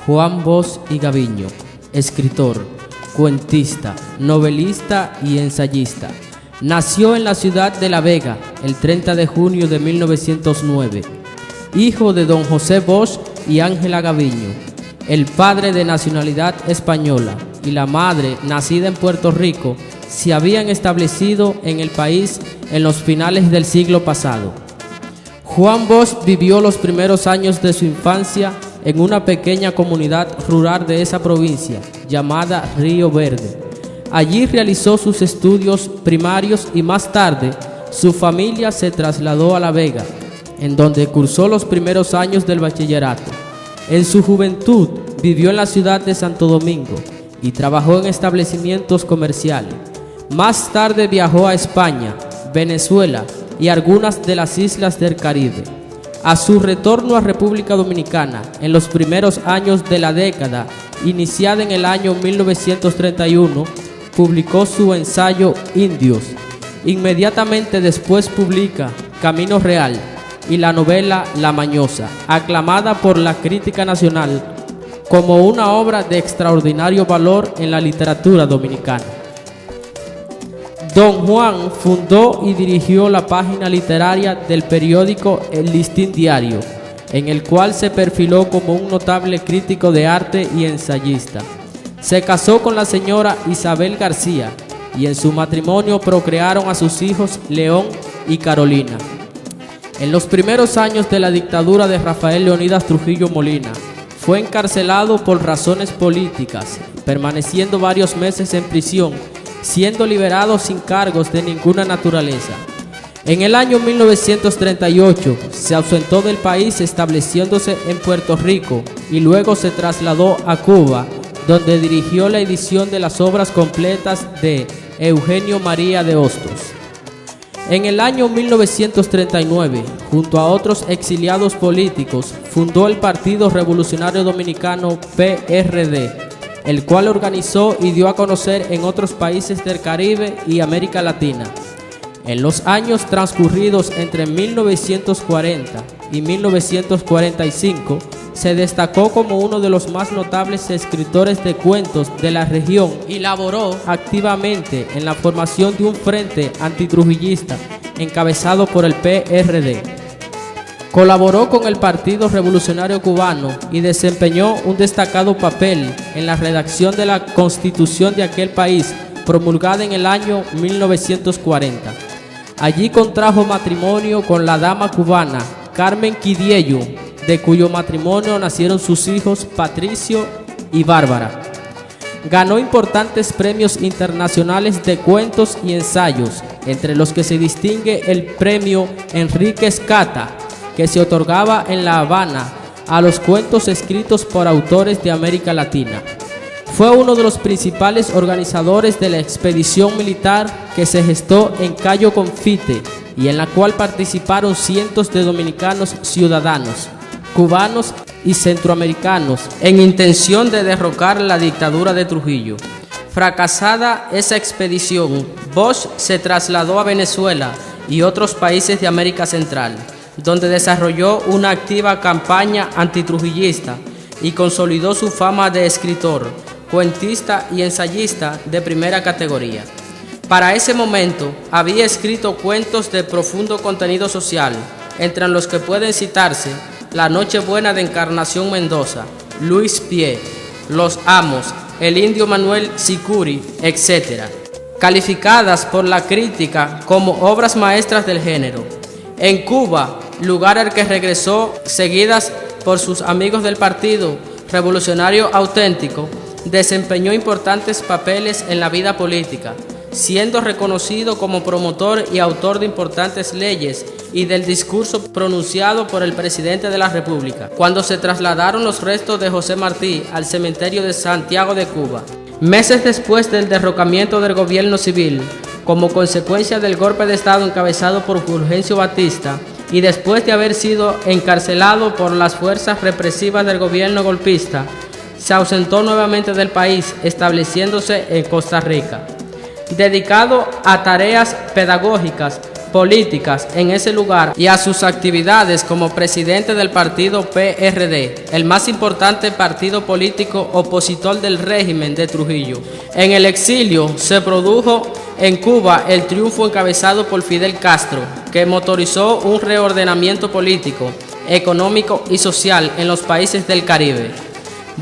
Juan Bosch y Gaviño, escritor, cuentista, novelista y ensayista. Nació en la ciudad de La Vega el 30 de junio de 1909, hijo de don José Bosch y Ángela Gaviño, el padre de nacionalidad española y la madre, nacida en Puerto Rico, se habían establecido en el país en los finales del siglo pasado. Juan Bosch vivió los primeros años de su infancia en una pequeña comunidad rural de esa provincia, llamada Río Verde. Allí realizó sus estudios primarios y más tarde su familia se trasladó a La Vega, en donde cursó los primeros años del bachillerato. En su juventud vivió en la ciudad de Santo Domingo y trabajó en establecimientos comerciales. Más tarde viajó a España, Venezuela y algunas de las islas del Caribe. A su retorno a República Dominicana, en los primeros años de la década, iniciada en el año 1931, publicó su ensayo Indios. Inmediatamente después publica Camino Real y la novela La Mañosa, aclamada por la crítica nacional como una obra de extraordinario valor en la literatura dominicana. Don Juan fundó y dirigió la página literaria del periódico El Listín Diario, en el cual se perfiló como un notable crítico de arte y ensayista. Se casó con la señora Isabel García y en su matrimonio procrearon a sus hijos León y Carolina. En los primeros años de la dictadura de Rafael Leonidas Trujillo Molina, fue encarcelado por razones políticas, permaneciendo varios meses en prisión, siendo liberado sin cargos de ninguna naturaleza. En el año 1938 se ausentó del país estableciéndose en Puerto Rico y luego se trasladó a Cuba, donde dirigió la edición de las obras completas de Eugenio María de Hostos. En el año 1939, junto a otros exiliados políticos, fundó el Partido Revolucionario Dominicano PRD, el cual organizó y dio a conocer en otros países del Caribe y América Latina. En los años transcurridos entre 1940 y 1945, se destacó como uno de los más notables escritores de cuentos de la región y laboró activamente en la formación de un frente antitrujillista encabezado por el PRD. Colaboró con el Partido Revolucionario Cubano y desempeñó un destacado papel en la redacción de la Constitución de aquel país, promulgada en el año 1940. Allí contrajo matrimonio con la dama cubana Carmen Quidiello, de cuyo matrimonio nacieron sus hijos Patricio y Bárbara. Ganó importantes premios internacionales de cuentos y ensayos, entre los que se distingue el premio Enrique Escata, que se otorgaba en La Habana a los cuentos escritos por autores de América Latina. Fue uno de los principales organizadores de la expedición militar que se gestó en Cayo Confite y en la cual participaron cientos de dominicanos ciudadanos, cubanos y centroamericanos en intención de derrocar la dictadura de Trujillo. Fracasada esa expedición, Bosch se trasladó a Venezuela y otros países de América Central, donde desarrolló una activa campaña antitrujillista y consolidó su fama de escritor, cuentista y ensayista de primera categoría. Para ese momento había escrito cuentos de profundo contenido social, entre los que pueden citarse La Nochebuena de Encarnación Mendoza, Luis Pie, Los Amos, El Indio Manuel Sicuri, etc., calificadas por la crítica como obras maestras del género. En Cuba, lugar al que regresó seguidas por sus amigos del Partido Revolucionario Auténtico, desempeñó importantes papeles en la vida política, siendo reconocido como promotor y autor de importantes leyes y del discurso pronunciado por el presidente de la República, cuando se trasladaron los restos de José Martí al cementerio de Santiago de Cuba. Meses después del derrocamiento del gobierno civil, como consecuencia del golpe de Estado encabezado por Fulgencio Batista, y después de haber sido encarcelado por las fuerzas represivas del gobierno golpista, se ausentó nuevamente del país, estableciéndose en Costa Rica. Dedicado a tareas pedagógicas, políticas en ese lugar y a sus actividades como presidente del partido PRD, el más importante partido político opositor del régimen de Trujillo. En el exilio se produjo en Cuba el triunfo encabezado por Fidel Castro, que motorizó un reordenamiento político, económico y social en los países del Caribe.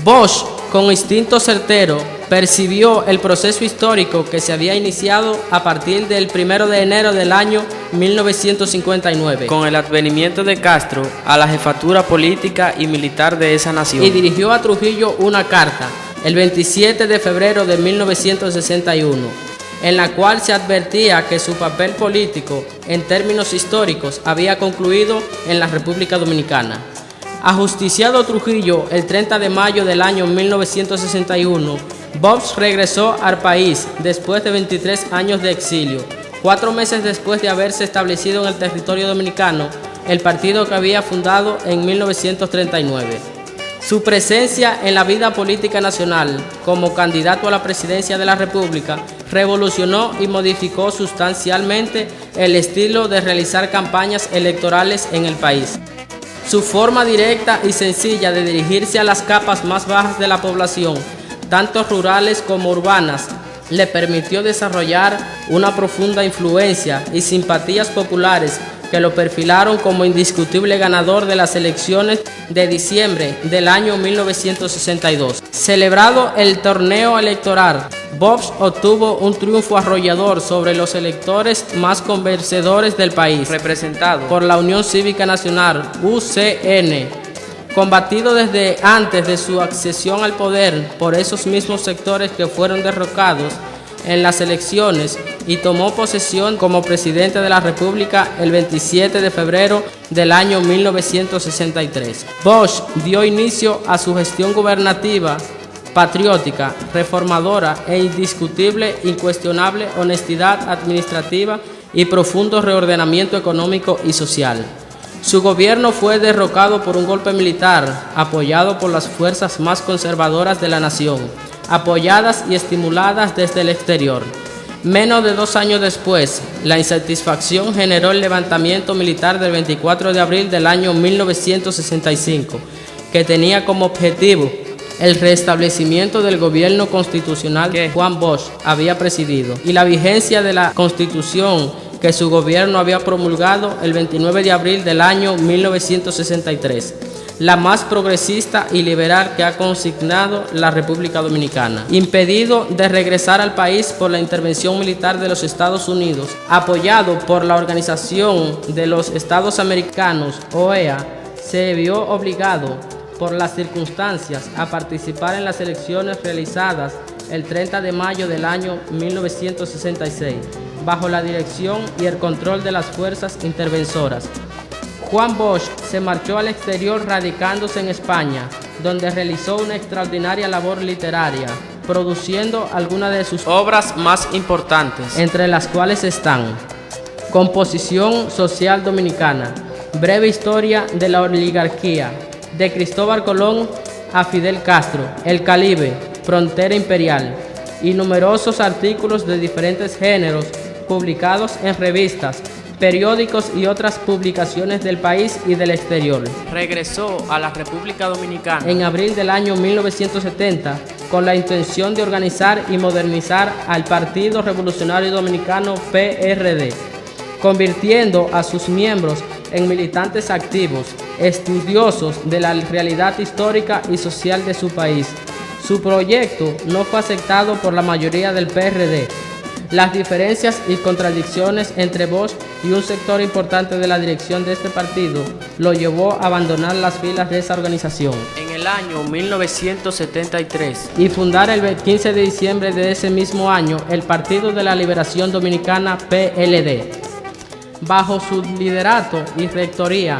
Bosch, con instinto certero, percibió el proceso histórico que se había iniciado a partir del 1 de enero del año 1959, con el advenimiento de Castro a la jefatura política y militar de esa nación, y dirigió a Trujillo una carta el 27 de febrero de 1961, en la cual se advertía que su papel político en términos históricos había concluido en la República Dominicana. Ajusticiado Trujillo el 30 de mayo del año 1961, Bosch regresó al país después de 23 años de exilio, 4 meses después de haberse establecido en el territorio dominicano el partido que había fundado en 1939. Su presencia en la vida política nacional como candidato a la presidencia de la República revolucionó y modificó sustancialmente el estilo de realizar campañas electorales en el país. Su forma directa y sencilla de dirigirse a las capas más bajas de la población, tanto rurales como urbanas, le permitió desarrollar una profunda influencia y simpatías populares que lo perfilaron como indiscutible ganador de las elecciones de diciembre del año 1962. Celebrado el torneo electoral, Bosch obtuvo un triunfo arrollador sobre los electores más convencedores del país, representado por la Unión Cívica Nacional, UCN, combatido desde antes de su accesión al poder por esos mismos sectores que fueron derrocados en las elecciones, y tomó posesión como presidente de la República el 27 de febrero del año 1963. Bosch dio inicio a su gestión gubernativa patriótica, reformadora e indiscutible, incuestionable honestidad administrativa y profundo reordenamiento económico y social. Su gobierno fue derrocado por un golpe militar apoyado por las fuerzas más conservadoras de la nación, apoyadas y estimuladas desde el exterior. Menos de 2 años después, la insatisfacción generó el levantamiento militar del 24 de abril del año 1965, que tenía como objetivo el restablecimiento del gobierno constitucional que Juan Bosch había presidido y la vigencia de la Constitución que su gobierno había promulgado el 29 de abril del año 1963, la más progresista y liberal que ha consignado la República Dominicana. Impedido de regresar al país por la intervención militar de los Estados Unidos, apoyado por la Organización de los Estados Americanos, OEA, se vio obligado por las circunstancias a participar en las elecciones realizadas el 30 de mayo del año 1966, bajo la dirección y el control de las fuerzas intervensoras. Juan Bosch se marchó al exterior radicándose en España, donde realizó una extraordinaria labor literaria, produciendo algunas de sus obras más importantes, entre las cuales están Composición Social Dominicana, Breve Historia de la Oligarquía, de Cristóbal Colón a Fidel Castro, El Caribe, Frontera Imperial, y numerosos artículos de diferentes géneros publicados en revistas, periódicos y otras publicaciones del país y del exterior. Regresó a la República Dominicana en abril del año 1970 con la intención de organizar y modernizar al Partido Revolucionario Dominicano PRD, convirtiendo a sus miembros en militantes activos, estudiosos de la realidad histórica y social de su país. Su proyecto no fue aceptado por la mayoría del PRD. Las diferencias y contradicciones entre Bosch y un sector importante de la dirección de este partido lo llevó a abandonar las filas de esa organización en el año 1973 y fundar el 15 de diciembre de ese mismo año el Partido de la Liberación Dominicana, PLD. Bajo su liderato y rectoría,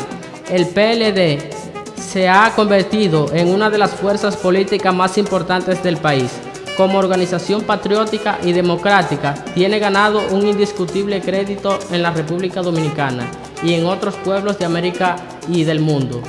el PLD se ha convertido en una de las fuerzas políticas más importantes del país. Como organización patriótica y democrática, tiene ganado un indiscutible crédito en la República Dominicana y en otros pueblos de América y del mundo.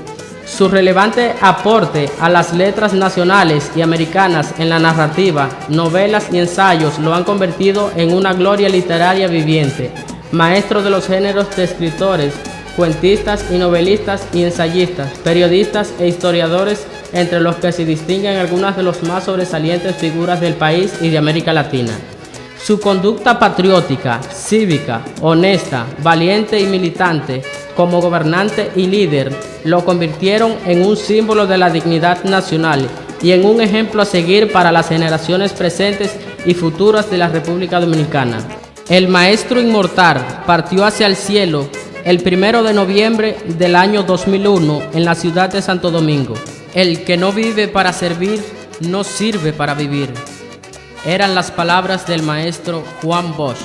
Su relevante aporte a las letras nacionales y americanas en la narrativa, novelas y ensayos lo han convertido en una gloria literaria viviente, maestro de los géneros de escritores, cuentistas y novelistas y ensayistas, periodistas e historiadores, entre los que se distinguen algunas de las más sobresalientes figuras del país y de América Latina. Su conducta patriótica, cívica, honesta, valiente y militante, como gobernante y líder, lo convirtieron en un símbolo de la dignidad nacional y en un ejemplo a seguir para las generaciones presentes y futuras de la República Dominicana. El maestro inmortal partió hacia el cielo el 1 de noviembre del año 2001 en la ciudad de Santo Domingo. El que no vive para servir, no sirve para vivir. Eran las palabras del maestro Juan Bosch.